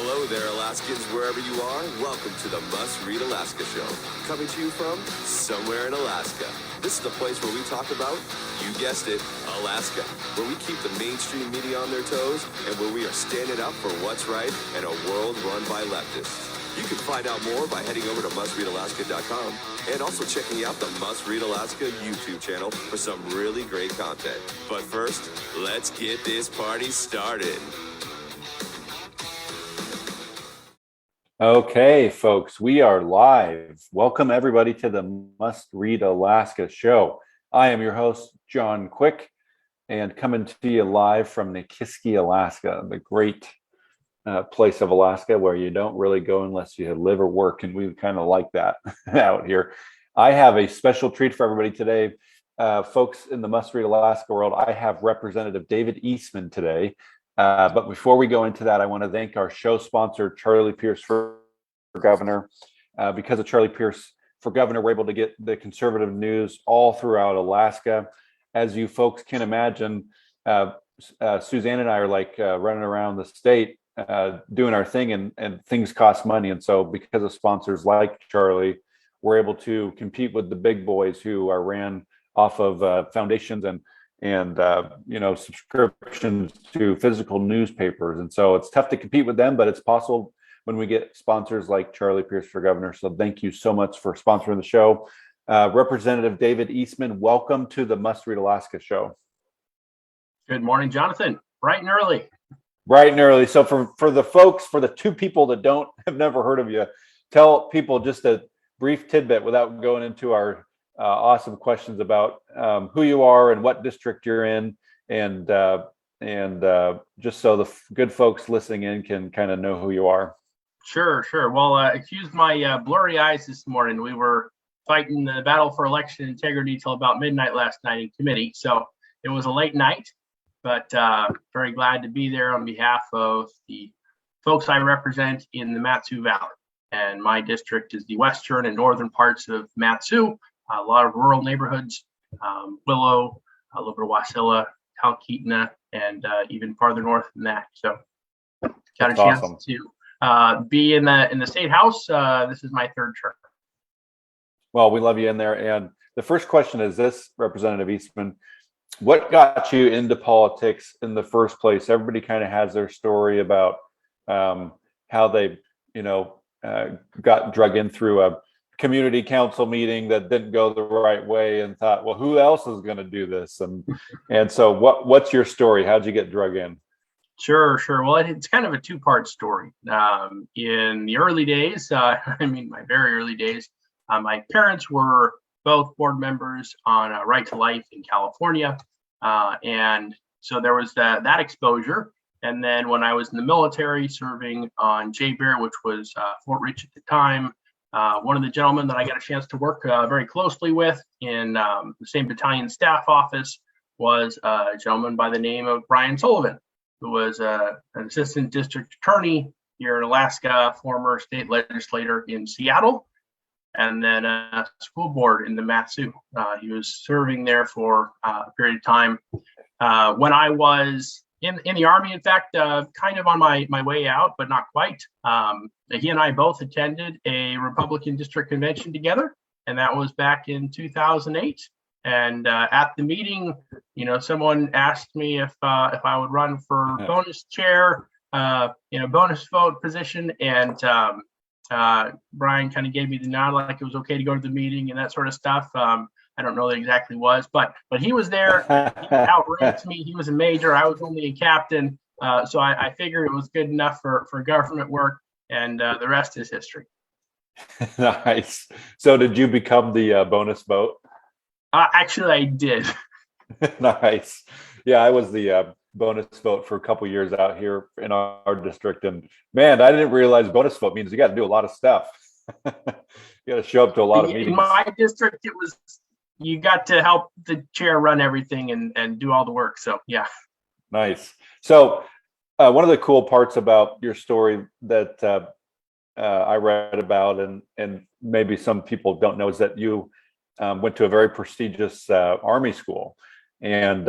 Hello there, Alaskans, wherever you are. Welcome to the Must Read Alaska Show. Coming to you from somewhere in Alaska. This is the place where we talk about, you guessed it, Alaska. Where we keep the mainstream media on their toes and where we are standing up for what's right in a world run by leftists. You can find out more by heading over to mustreadalaska.com and also checking out the Must Read Alaska YouTube channel for some really great content. But first, let's get this party started. Okay, folks, we are live. Welcome everybody to the Must Read Alaska show. I am your host, John Quick, and coming to you live from Nikiski, Alaska, the great place of Alaska where you don't really go unless you live or work, and we kind of like that out here. I have a special treat for everybody today. Folks in the Must Read Alaska world, I have Representative David Eastman today. But before we go into that, I want to thank our show sponsor, Charlie Pierce for Governor. Because of Charlie Pierce for Governor, we're able to get the conservative news all throughout Alaska. As you folks can imagine, Suzanne and I are like running around the state doing our thing, and things cost money. And so because of sponsors like Charlie, we're able to compete with the big boys who are ran off of foundations and subscriptions to physical newspapers. And so it's tough to compete with them, but it's possible when we get sponsors like Charlie Pierce for Governor. So thank you so much for sponsoring the show. Representative David Eastman, welcome to the Must Read Alaska show. Good morning, Jonathan. Bright and early. Bright and early. So for the folks, for the two people that have never heard of you, tell people just a brief tidbit without going into our awesome questions about who you are and what district you're in, and just so the good folks listening in can kind of know who you are. Sure. Well, excuse my blurry eyes this morning. We were fighting the battle for election integrity till about midnight last night in committee, so it was a late night, but very glad to be there on behalf of the folks I represent in the Mat-Su Valley. And my district is the western and northern parts of Mat-Su. A lot of rural neighborhoods, Willow, a little bit of Wasilla, Talkeetna, and even farther north than that. So got a chance to be in the state house. This is my third term. Well, we love you in there. And the first question is this, Representative Eastman, what got you into politics in the first place? Everybody kind of has their story about how they, got drug in through a community council meeting that didn't go the right way and thought, well, who else is going to do this? And so what's your story? How'd you get drug in? Sure. Well, it's kind of a two-part story. In the early days, my very early days, my parents were both board members on Right to Life in California. And so there was that exposure. And then when I was in the military serving on J-Bear, which was Fort Rich at the time, one of the gentlemen that I got a chance to work very closely with in the same battalion staff office was a gentleman by the name of Brian Sullivan, who was an assistant district attorney here in Alaska, former state legislator in Seattle, and then a school board in the Mat-Su. He was serving there for a period of time. When I was in the Army, in fact, kind of on my way out, but not quite. He and I both attended a Republican district convention together, and that was back in 2008. And at the meeting, someone asked me if I would run for bonus chair, bonus vote position, and Brian kind of gave me the nod, like it was okay to go to the meeting and that sort of stuff. I don't know what it exactly was, but he was there. He outranked me. He was a major. I was only a captain. So I figured it was good enough for government work, and the rest is history. Nice. So did you become the bonus vote? Actually, I did. Nice. Yeah, I was the bonus vote for a couple of years out here in our district. And man, I didn't realize bonus vote means you got to do a lot of stuff. You got to show up to a lot of meetings. In my district, it was you got to help the chair run everything and do all the work. So, yeah. Nice. So one of the cool parts about your story that I read about, and maybe some people don't know, is that you went to a very prestigious Army school. And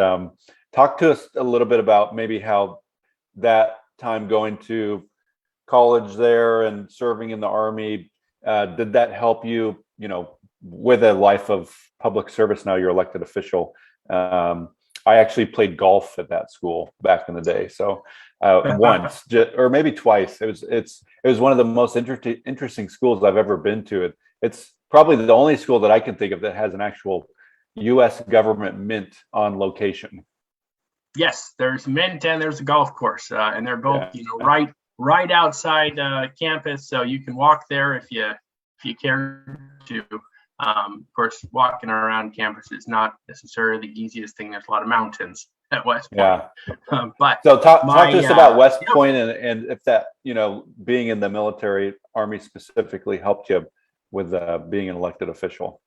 talk to us a little bit about maybe how that time going to college there and serving in the Army, did that help you, with a life of public service? Now you're elected official. I actually played golf at that school back in the day. So once, or maybe twice. It was one of the most interesting schools I've ever been to. It's probably the only school that I can think of that has an actual U.S. government mint on location. Yes, there's mint and there's a golf course, and they're both right outside campus, so you can walk there if you care to. Of course, walking around campus is not necessarily the easiest thing. There's a lot of mountains at West Point. Yeah. But so talk to us about West Point and if that, being in the military, Army specifically, helped you with being an elected official.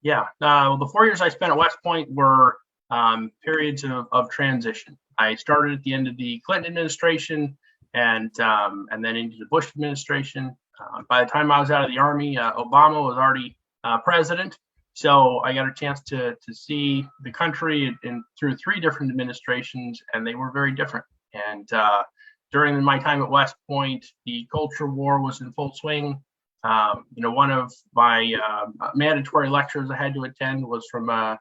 Yeah. The 4 years I spent at West Point were periods of transition. I started at the end of the Clinton administration and then into the Bush administration. By the time I was out of the Army, Obama was already president. So I got a chance to see the country through 3 different administrations, and they were very different. And during my time at West Point, the culture war was in full swing. One of my mandatory lectures I had to attend was from a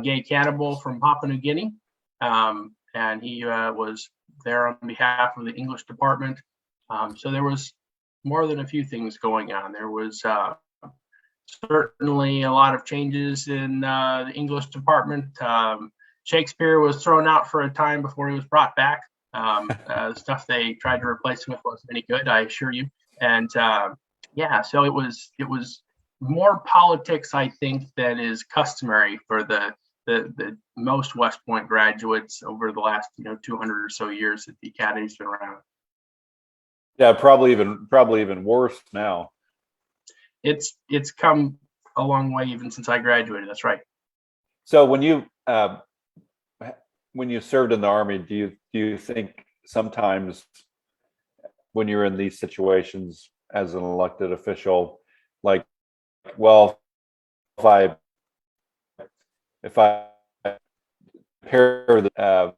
gay cannibal from Papua New Guinea. And he was there on behalf of the English department. So there was more than a few things going on. There was certainly a lot of changes in the English department. Shakespeare was thrown out for a time before he was brought back. The stuff they tried to replace him with wasn't any good, I assure you. And so it was more politics, I think, than is customary for the most West Point graduates over the last 200 or so years that the academy's been around. Yeah, probably even worse now. It's come a long way even since I graduated. That's right. So when you served in the Army, do you think sometimes when you're in these situations as an elected official, like, well, if I compare the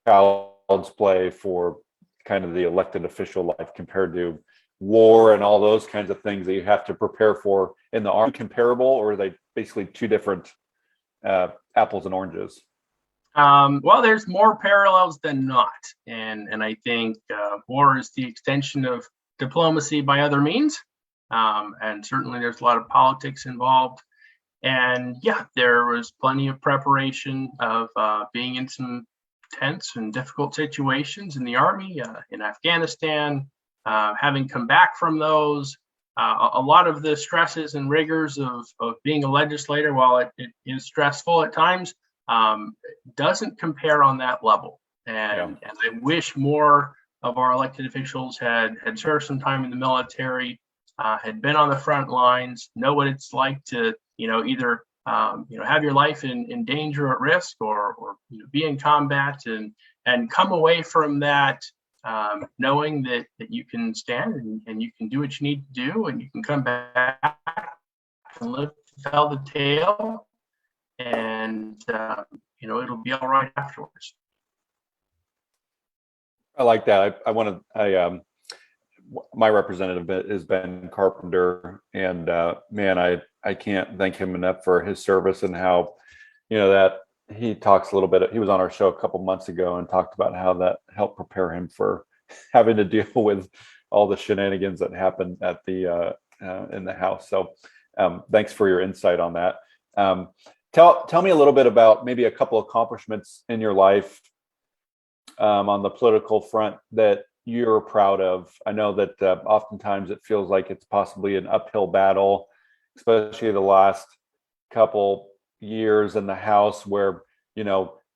child's play for kind of the elected official life compared to war and all those kinds of things that you have to prepare for in the Army, comparable, or are they basically 2 different apples and oranges? Well, there's more parallels than not, and I think war is the extension of diplomacy by other means, and certainly there's a lot of politics involved. And yeah, there was plenty of preparation of being in some tense and difficult situations in the Army, in Afghanistan, having come back from those. A lot of the stresses and rigors of being a legislator, while it is stressful at times, doesn't compare on that level. And I wish more of our elected officials had served some time in the military, had been on the front lines, know what it's like to either have your life in danger or at risk, or be in combat, and come away from that knowing that you can stand and you can do what you need to do, and you can come back and live to tell the tale, and it'll be all right afterwards. I like that. My representative is Ben Carpenter, and man, I can't thank him enough for his service and how, that he talks a little bit. He was on our show a couple months ago and talked about how that helped prepare him for having to deal with all the shenanigans that happened at the in the House. So thanks for your insight on that. Tell me a little bit about maybe a couple accomplishments in your life on the political front that you're proud of. I know that oftentimes it feels like it's possibly an uphill battle, especially the last couple years in the House, where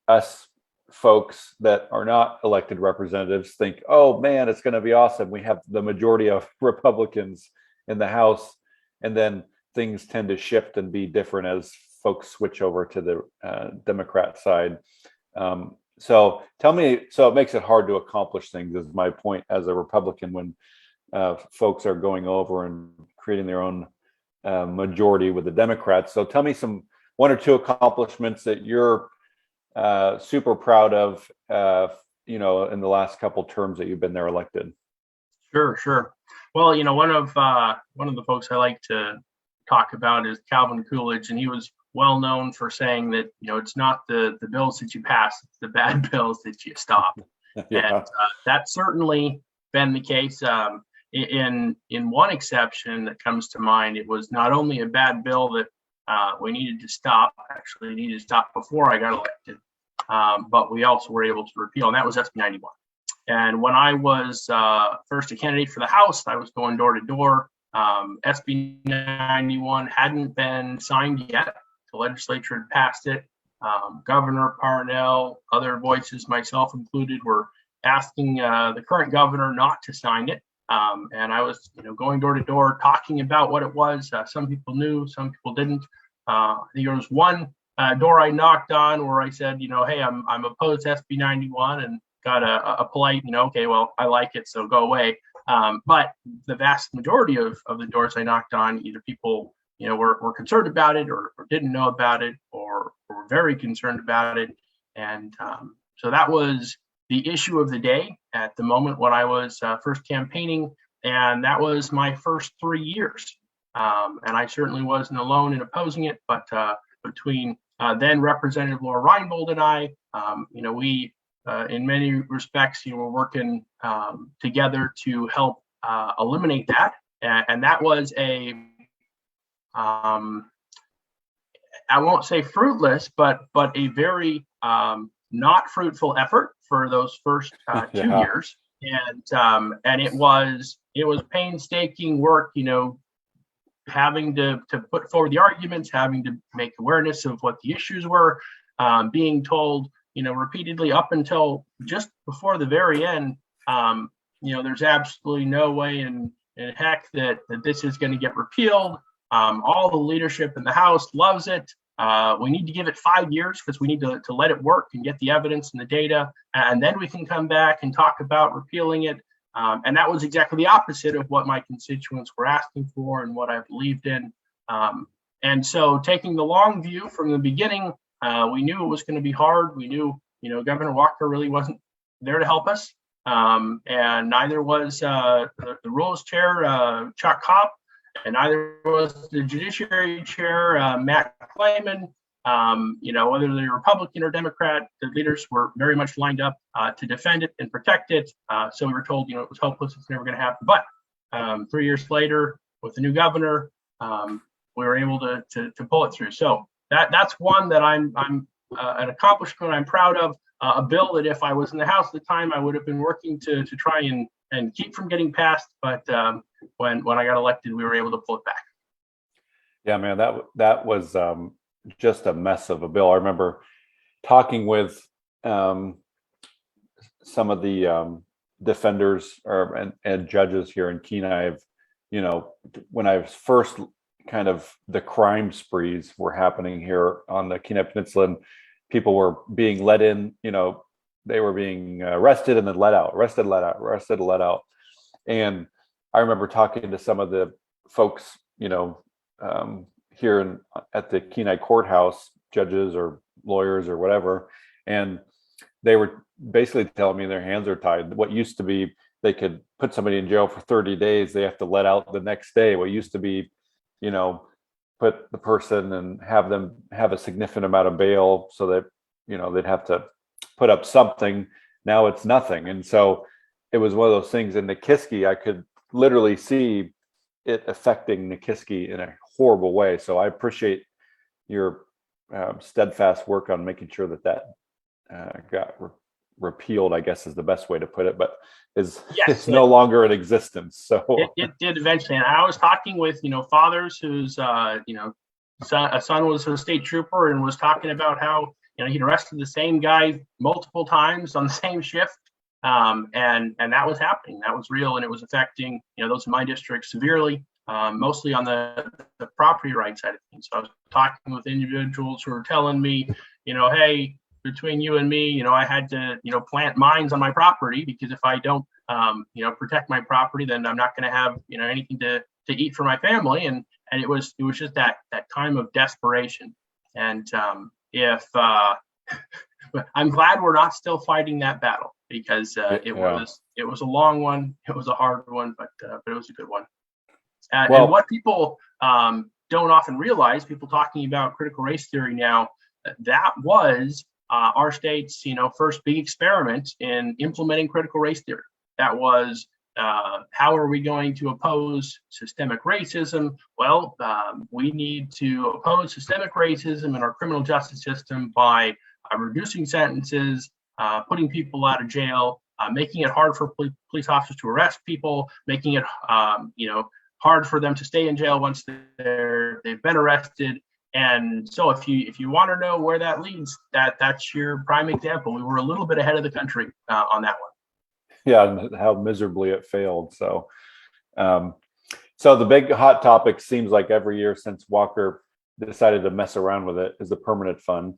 us folks that are not elected representatives think, oh man, it's going to be awesome, we have the majority of Republicans in the House, and then things tend to shift and be different as folks switch over to the Democrat side. So tell me, so it makes it hard to accomplish things, is my point, as a Republican, when folks are going over and creating their own majority with the Democrats. So tell me one or two accomplishments that you're super proud of, in the last couple terms that you've been there elected. Sure. Well, one of the folks I like to talk about is Calvin Coolidge, and he was well known for saying that it's not the bills that you pass, it's the bad bills that you stop. Yeah. And that's certainly been the case. In one exception that comes to mind, it was not only a bad bill that we needed to stop, actually needed to stop before I got elected, but we also were able to repeal, and that was SB 91. And when I was first a candidate for the House, I was going door to door. SB 91 hadn't been signed yet. The legislature had passed it. Governor Parnell, other voices, myself included, were asking the current governor not to sign it. And I was, going door to door talking about what it was. Some people knew, some people didn't. I think there was one door I knocked on where I said, hey, I'm opposed to SB 91, and got a polite, okay, well, I like it, so go away. But the vast majority of the doors I knocked on, either people, were concerned about it or didn't know about it or were very concerned about it. And so that was the issue of the day at the moment when I was first campaigning. And that was my first 3 years. And I certainly wasn't alone in opposing it, but between then Representative Laura Reinbold and I, we, in many respects, we're working together to help eliminate that. And that was I won't say fruitless, but a very not fruitful effort for those first 2 years. And it was painstaking work, having to put forward the arguments, having to make awareness of what the issues were, being told, repeatedly up until just before the very end, there's absolutely no way in heck that this is going to get repealed. All the leadership in the House loves it. We need to give it 5 years because we need to let it work and get the evidence and the data, and then we can come back and talk about repealing it. And that was exactly the opposite of what my constituents were asking for and what I believed in. And so taking the long view from the beginning, we knew it was going to be hard. We knew, Governor Walker really wasn't there to help us. And neither was the Rules Chair, Chuck Kopp, and neither was the Judiciary Chair, Matt Clayman. Whether they're Republican or Democrat, the leaders were very much lined up to defend it and protect it. So we were told, it was hopeless, it's never going to happen. But 3 years later, with the new governor, we were able to pull it through. So that's one that I'm an accomplishment I'm proud of. A bill that if I was in the House at the time, I would have been working to try and keep from getting passed. But when I got elected, we were able to pull it back. Yeah, man, that was just a mess of a bill. I remember talking with some of the defenders and judges here in Kenai. When I was first kind of the crime sprees were happening here on the Kenai Peninsula, and people were being let in, they were being arrested and then let out, arrested, let out. And I remember talking to some of the folks, here at the Kenai courthouse, judges or lawyers or whatever, and they were basically telling me their hands are tied. What used to be they could put somebody in jail for 30 days, they have to let out the next day. What used to be, put the person and have them have a significant amount of bail so that, they'd have to put up something. Now it's nothing. And so it was one of those things in Nikiski, I could literally see it affecting Nikiski in a horrible way. So I appreciate your steadfast work on making sure that got repealed, I guess is the best way to put it, but it's no longer in existence. So it did eventually. And I was talking with, fathers whose, a son was a state trooper and was talking about how, he'd arrested the same guy multiple times on the same shift. And that was happening. That was real. And it was affecting, those in my district severely, mostly on the property rights side of things. So I was talking with individuals who were telling me, hey, between you and me, I had to, plant mines on my property because if I don't, protect my property, then I'm not going to have, anything to eat for my family. And it was just that time of desperation. And if I'm glad we're not still fighting that battle, because it was a long one, it was a hard one, but it was a good one. And what people don't often realize, people talking about critical race theory now, that was our state's first big experiment in implementing critical race theory. That was how are we going to oppose systemic racism? Well, we need to oppose systemic racism in our criminal justice system by reducing sentences, putting people out of jail, making it hard for police officers to arrest people, making it hard for them to stay in jail once they've been arrested. And so if you want to know where that leads, that's your prime example. We were a little bit ahead of the country on that one. Yeah, and how miserably it failed. So the big hot topic seems like every year since Walker decided to mess around with it is the permanent fund.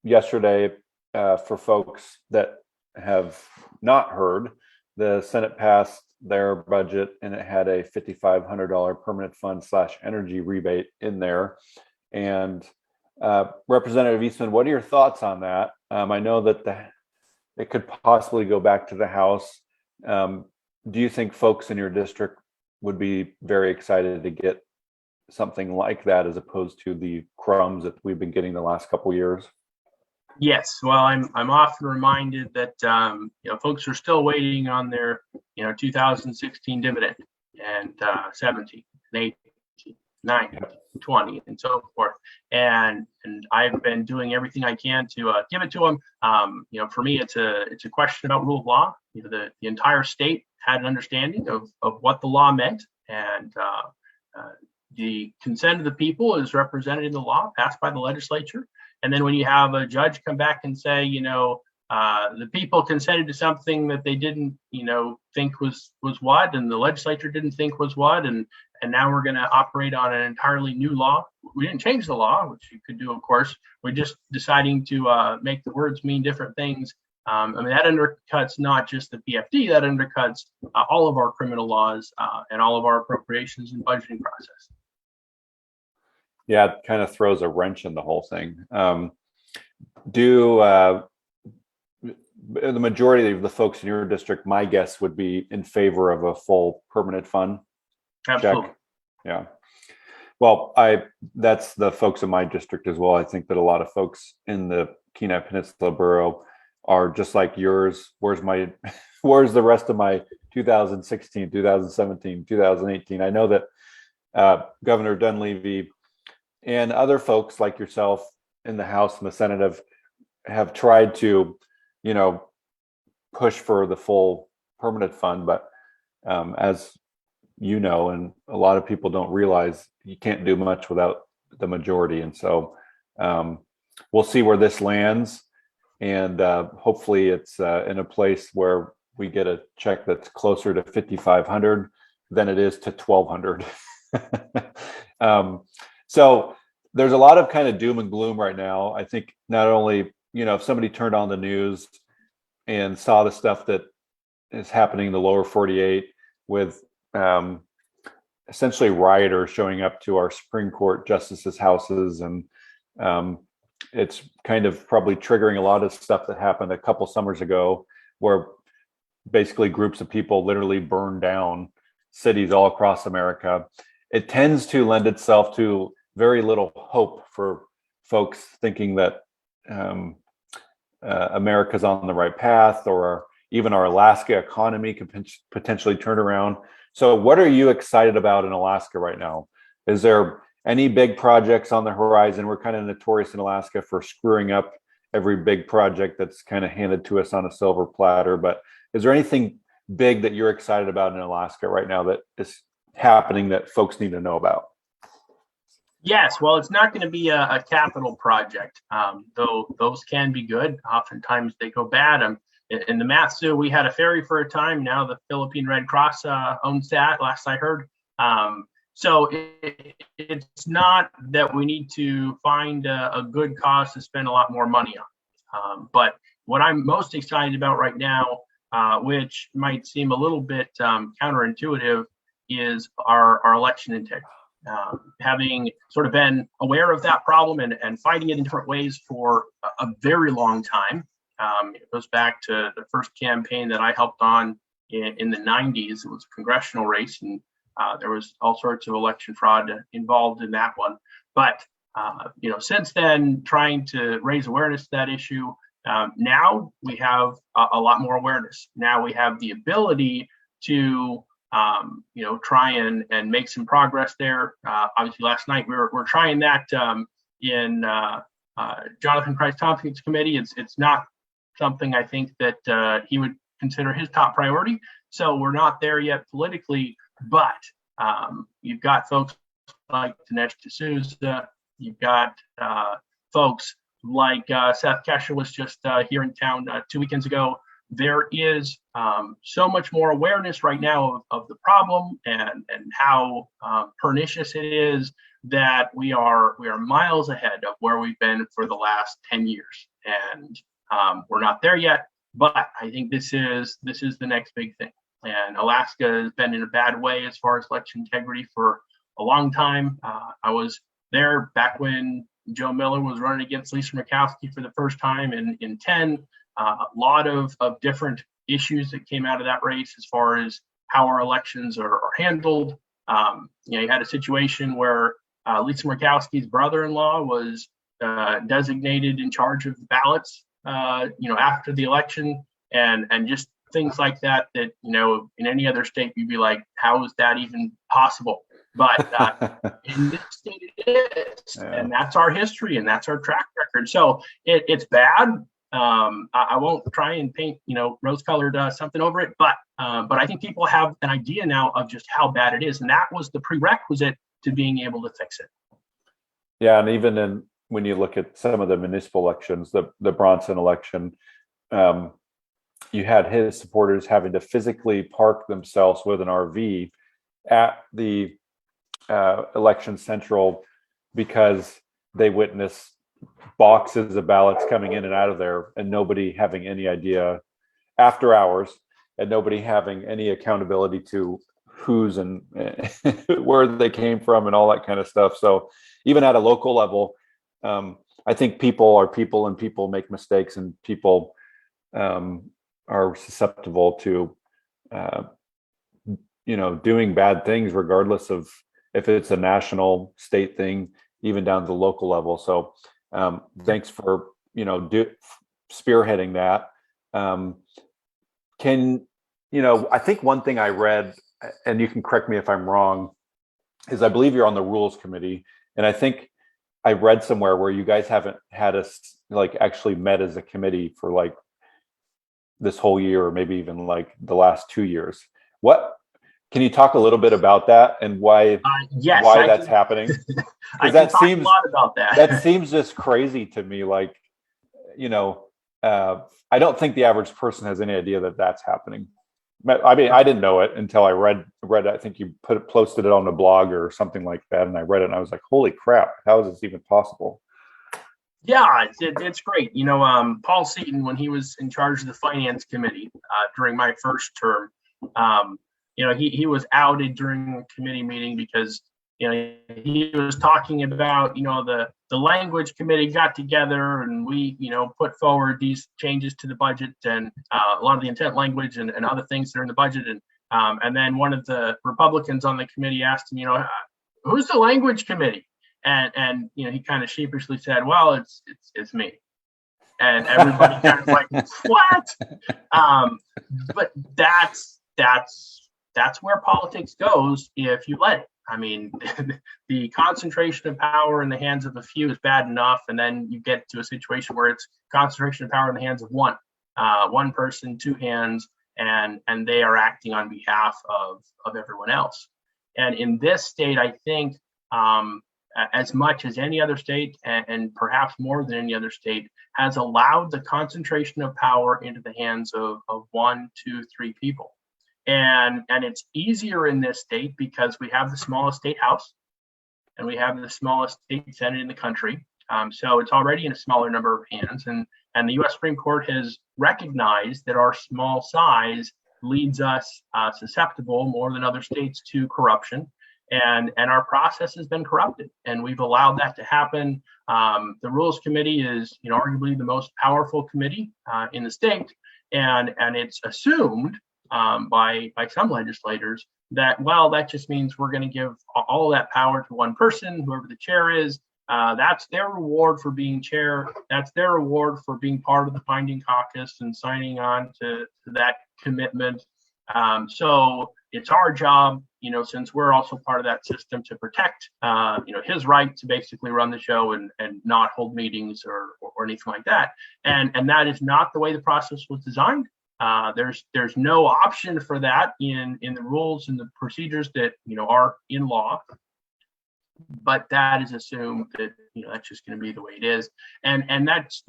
Yesterday, for folks that have not heard, the Senate passed their budget and it had a $5,500 permanent fund / energy rebate in there. And Representative Eastman, what are your thoughts on that? I know that it could possibly go back to the House. Do you think folks in your district would be very excited to get something like that as opposed to the crumbs that we've been getting the last couple of years? Yes. Well, I'm often reminded that folks are still waiting on their 2016 dividend, and 17, and 18, 19, 20, and so forth. And I've been doing everything I can to give it to them. For me, it's a question about rule of law. The entire state had an understanding of what the law meant, and the consent of the people is represented in the law passed by the legislature. And then when you have a judge come back and say, the people consented to something that they didn't, think was what, and the legislature didn't think was what, and now we're going to operate on an entirely new law. We didn't change the law, which you could do, of course. We're just deciding to make the words mean different things. That undercuts not just the PFD, that undercuts all of our criminal laws and all of our appropriations and budgeting process. Yeah, it kind of throws a wrench in the whole thing. The majority of the folks in your district, my guess would be in favor of a full permanent fund? Absolutely. Check. Yeah. Well, that's the folks in my district as well. I think that a lot of folks in the Kenai Peninsula Borough are just like yours. Where's the rest of my 2016, 2017, 2018? I know that Governor Dunleavy and other folks like yourself in the House and the Senate have tried to, push for the full permanent fund. But as you know, and a lot of people don't realize, you can't do much without the majority. And so we'll see where this lands. And hopefully it's in a place where we get a check that's closer to 5,500 than it is to 1,200. So there's a lot of kind of doom and gloom right now. I think not only, if somebody turned on the news and saw the stuff that is happening in the lower 48 with essentially rioters showing up to our Supreme Court justices' houses, and it's kind of probably triggering a lot of stuff that happened a couple summers ago, where basically groups of people literally burned down cities all across America. It tends to lend itself to very little hope for folks thinking that America's on the right path, or even our Alaska economy could potentially turn around. So what are you excited about in Alaska right now? Is there any big projects on the horizon? We're kind of notorious in Alaska for screwing up every big project that's kind of handed to us on a silver platter. But is there anything big that you're excited about in Alaska right now that is happening that folks need to know about? Yes, well, it's not going to be a capital project, though those can be good. Oftentimes they go bad. In the Matsu, we had a ferry for a time. Now the Philippine Red Cross owns that, last I heard. So it's not that we need to find a good cause to spend a lot more money on. But what I'm most excited about right now, which might seem a little bit counterintuitive, is our election integrity. having sort of been aware of that problem and fighting it in different ways for a very long time. It goes back to the first campaign that I helped on in the 90s. It was a congressional race, and there was all sorts of election fraud involved in that one. But since then, trying to raise awareness to that issue. Now we have a lot more awareness. Now we have the ability to try and make some progress there. Obviously, last night we're trying that in Jonathan Christ Tompkins' committee. It's not something I think that he would consider his top priority. So we're not there yet politically, but you've got folks like Dinesh D'Souza. You've got folks like Seth Kesher was just here in town 2 weekends ago. There is so much more awareness right now of the problem and how pernicious it is that we are miles ahead of where we've been for the last 10 years. And we're not there yet, but I think this is the next big thing. And Alaska has been in a bad way as far as election integrity for a long time. I was there back when Joe Miller was running against Lisa Murkowski for the first time in 10. A lot of different issues that came out of that race as far as how our elections are handled. You had a situation where Lisa Murkowski's brother-in-law was designated in charge of the ballots, after the election, and just things like that in any other state you'd be like, how is that even possible? But in this state it is, and that's our history and that's our track record. So it's bad. I won't try and paint rose-colored something over it, but I think people have an idea now of just how bad it is, and that was the prerequisite to being able to fix it. Yeah, and even when you look at some of the municipal elections, the Bronson election, you had his supporters having to physically park themselves with an RV at the election central because they witnessed boxes of ballots coming in and out of there, and nobody having any idea after hours, and nobody having any accountability to who's and where they came from and all that kind of stuff. So even at a local level, I think people are people, and people make mistakes, and people are susceptible to doing bad things, regardless of if it's a national, state thing, even down to the local level. So thanks for spearheading that. I think one thing I read, and you can correct me if I'm wrong, is I believe you're on the rules committee, and I think I read somewhere where you guys haven't had us actually met as a committee for this whole year, or maybe even the last 2 years. What can you talk a little bit about that and why that's happening? I can talk a lot about that. That seems just crazy to me. I don't think the average person has any idea that that's happening. I mean, I didn't know it until I read. I think you posted it on the blog or something like that, and I read it, and I was like, "Holy crap! How is this even possible?" Yeah, it's great. Paul Seaton, when he was in charge of the finance committee during my first term, he was outed during a committee meeting because he was talking about the language committee got together and we put forward these changes to the budget and a lot of the intent language and other things that are in the budget, and then one of the Republicans on the committee asked him, who's the language committee? And he kind of sheepishly said, well, it's me. And everybody kind of like, what? But that's where politics goes if you let it. I mean, the concentration of power in the hands of a few is bad enough, and then you get to a situation where it's concentration of power in the hands of one person, two hands, and they are acting on behalf of everyone else. And in this state, I think as much as any other state, and perhaps more than any other state, has allowed the concentration of power into the hands of 1, 2, 3 people. And it's easier in this state because we have the smallest state house and we have the smallest state senate in the country. So it's already in a smaller number of hands. And the U.S. Supreme Court has recognized that our small size leads us susceptible more than other states to corruption. and our process has been corrupted, and we've allowed that to happen. The Rules Committee is, arguably the most powerful committee in the state, and it's assumed by some legislators that, well, that just means we're going to give all that power to one person, whoever the chair is. That's their reward for being chair. That's their reward for being part of the binding caucus and signing on to that commitment. So it's our job, since we're also part of that system, to protect, his right to basically run the show and not hold meetings or anything like that. And that is not the way the process was designed. There's no option for that in the rules and the procedures that are in law. But that is assumed that that's just going to be the way it is, and that's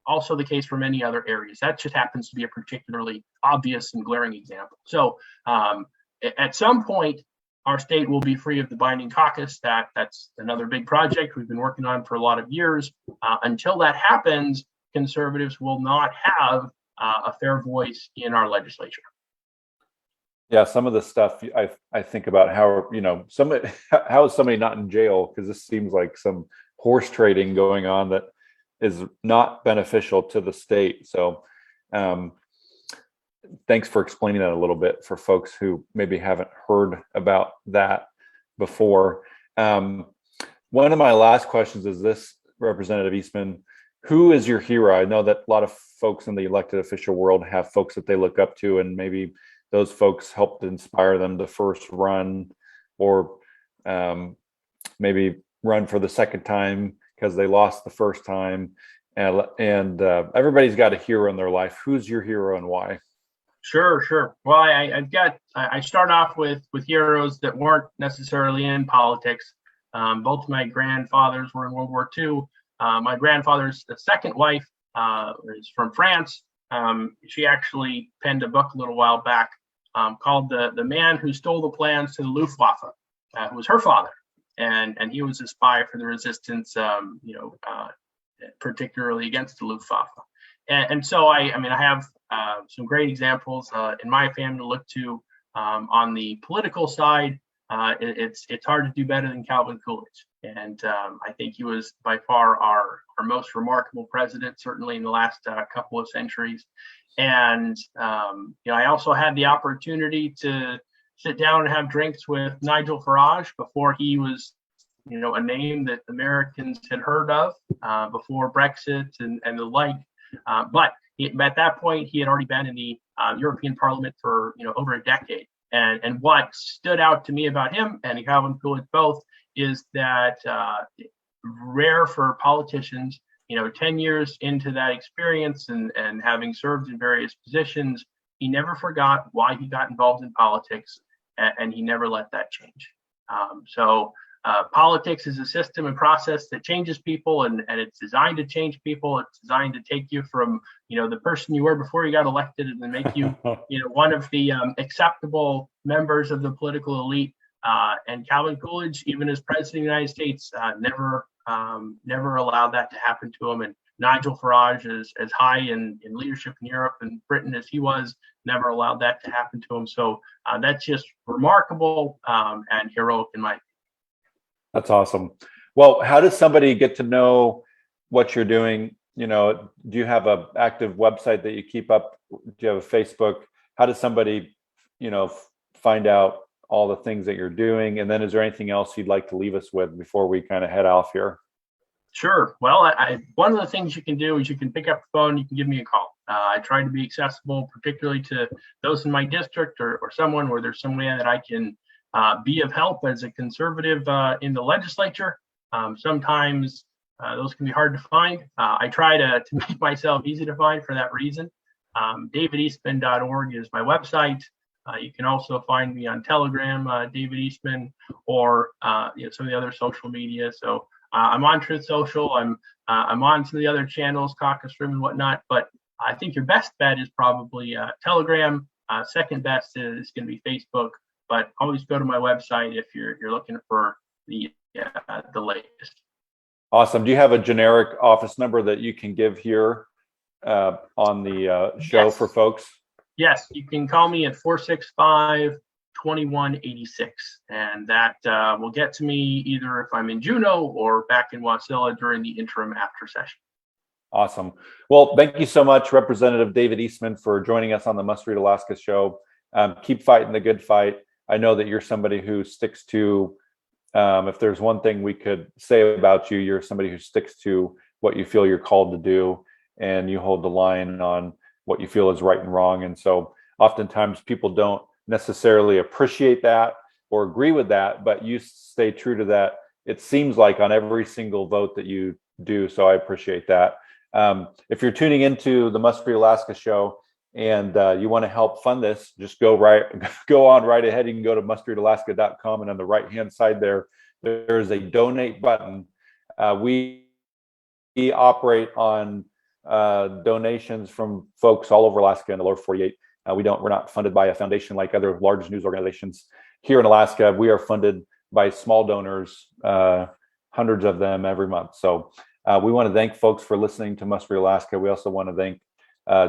also the case for many other areas. That just happens to be a particularly obvious and glaring example. So at some point, our state will be free of the binding caucus. That's another big project we've been working on for a lot of years. Until that happens, conservatives will not have a fair voice in our legislature. Yeah, some of the stuff I think about how how is somebody not in jail, because this seems like some horse trading going on that is not beneficial to the state. So thanks for explaining that a little bit for folks who maybe haven't heard about that before. One of my last questions is this, Representative Eastman: who is your hero? I know that a lot of folks in the elected official world have folks that they look up to, and maybe those folks helped inspire them to first run, or maybe run for the second time because they lost the first time. And everybody's got a hero in their life. Who's your hero and why? Sure. Well, I start off with heroes that weren't necessarily in politics. Both my grandfathers were in World War II. My grandfather's second wife is from France. She actually penned a book a little while back called "The Man Who Stole the Plans to the Luftwaffe," who was her father, and he was a spy for the resistance, particularly against the Luftwaffe. And so I have some great examples in my family to look to. On the political side, it's hard to do better than Calvin Coolidge, and I think he was by far our most remarkable president, certainly in the last couple of centuries. And I also had the opportunity to sit down and have drinks with Nigel Farage before he was a name that Americans had heard of before Brexit and the like. But at that point, he had already been in the European Parliament for over a decade. And what stood out to me about him and Calvin Coolidge both is that rare for politicians, 10 years into that experience and having served in various positions, he never forgot why he got involved in politics, and he never let that change. So politics is a system and process that changes people, and it's designed to change people. It's designed to take you from, the person you were before you got elected, and then make you, one of the acceptable members of the political elite. And Calvin Coolidge, even as president of the United States, never allowed that to happen to him. And Nigel Farage, as high in leadership in Europe and Britain as he was, never allowed that to happen to him. So that's just remarkable and heroic in my opinion. That's awesome. Well, how does somebody get to know what you're doing? Do you have an active website that you keep up? Do you have a Facebook? How does somebody, find out all the things that you're doing? And then is there anything else you'd like to leave us with before we kind of head off here? Sure. Well, one of the things you can do is you can pick up the phone, you can give me a call. I try to be accessible, particularly to those in my district or someone where there's some way that I can be of help as a conservative in the legislature. Sometimes those can be hard to find. I try to make myself easy to find for that reason. davideastman.org is my website. You can also find me on Telegram, David Eastman, or some of the other social media. So I'm on Truth Social. I'm on some of the other channels, Caucus Room and whatnot. But I think your best bet is probably Telegram. Second best is going to be Facebook. But always go to my website if you're looking for the latest. Awesome. Do you have a generic office number that you can give here on the show for folks? Yes, you can call me at 2186. And that will get to me either if I'm in Juneau or back in Wasilla during the interim after session. Awesome. Well, thank you so much, Representative David Eastman, for joining us on the Must Read Alaska show. Keep fighting the good fight. I know that you're somebody who sticks to, if there's one thing we could say about you, you're somebody who sticks to what you feel you're called to do, and you hold the line on what you feel is right and wrong. And so oftentimes people don't necessarily appreciate that or agree with that, but you stay true to that, it seems like, on every single vote that you do. So I appreciate that. If you're tuning into the Must Read Alaska show and you want to help fund this, just go on right ahead. You can go to mustreadalaska.com, and on the right hand side there's a donate button. We operate on donations from folks all over Alaska and the lower 48. We're not funded by a foundation like other large news organizations here in Alaska. We are funded by small donors, hundreds of them every month. So we want to thank folks for listening to Must Read Alaska. We also want to thank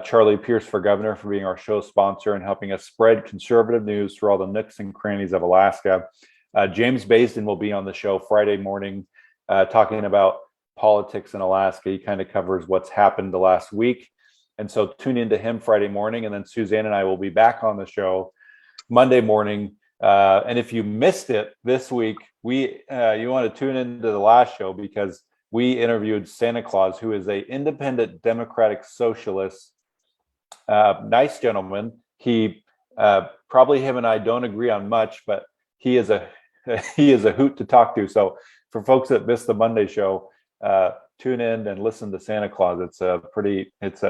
Charlie Pierce for governor for being our show sponsor and helping us spread conservative news through all the nooks and crannies of Alaska. James Baisden will be on the show Friday morning talking about politics in Alaska. He kind of covers what's happened the last week. And so tune into him Friday morning. And then Suzanne and I will be back on the show Monday morning. And if you missed it this week, you want to tune into the last show, because we interviewed Santa Claus, who is an independent Democratic socialist, nice gentleman. He probably, him and I don't agree on much, but he is a hoot to talk to. So for folks that missed the Monday show, tune in and listen to Santa Claus. It's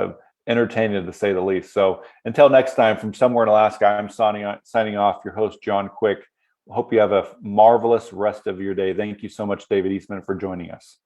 entertaining, to say the least. So until next time, from somewhere in Alaska, I'm signing off, your host, John Quick. Hope you have a marvelous rest of your day. Thank you so much, David Eastman, for joining us.